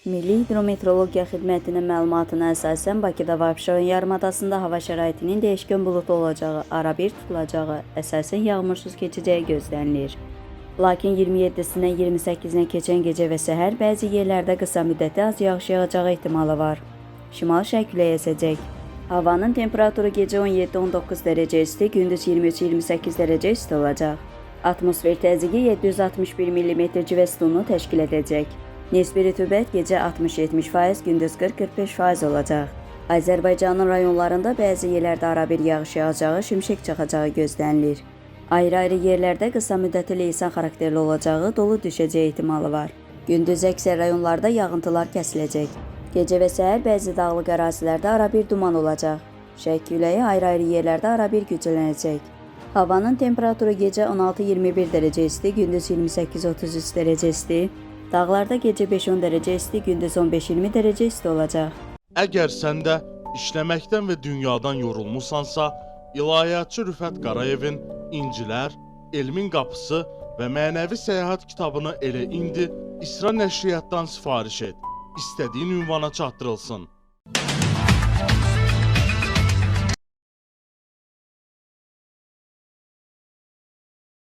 Milli Hidrometeorologiya Xidmətinin məlumatına əsasən Bakıda və Abşeron yarımadasında hava şəraitinin dəyişkən buludlu olacağı, arabir tutulacağı, əsasən yağmursuz keçəcəyi gözlənilir. Lakin 27-sindən 28-nə keçən gecə və səhər bəzi yerlərdə qısa müddətli az yağış yağacağı ehtimalı var. Şimal-şərq küləyi əsəcək. Havanın temperaturu gecə 17-19 dərəcə isti, gündüz 23-28 dərəcə isti olacaq. Atmosfer təzyiqi 761 mm civə sütunu təşkil edəcək. Nisbi rütubət gecə 60-70%, gündüz 40-45% olacaq. Azərbaycanın rayonlarında bəzi yerlərdə arabir yağış yağacağı, şimşək çaxacağı gözlənilir. Ayrı-ayrı yerlərdə qısa müddətli leysan xarakterli olacağı, dolu düşəcəyi ehtimalı var. Gündüz əksər rayonlarda yağıntılar kəsiləcək. Gecə və səhər bəzi dağlıq ərazilərdə arabir duman olacaq. Şərq küləyi ayrı-ayrı yerlərdə arabir güclənəcək. Havanın temperaturu gecə 16-21 dərəcə isti, gündüz 28-33 dərəcə isti. Dağlarda gecə 5-10 dərəcə isti, gündüz 15-20 dərəcə isti olacaq. Əgər sən də işləməkdən və dünyadan yorulmusansa, İlahiyyatçı Rüfət Qarayevin İncilər, Elmin Qapısı və Mənəvi Səyahət kitabını elə indi İsra Nəşriyyatdan sifariş et. İstədiyin ünvana çatdırılsın.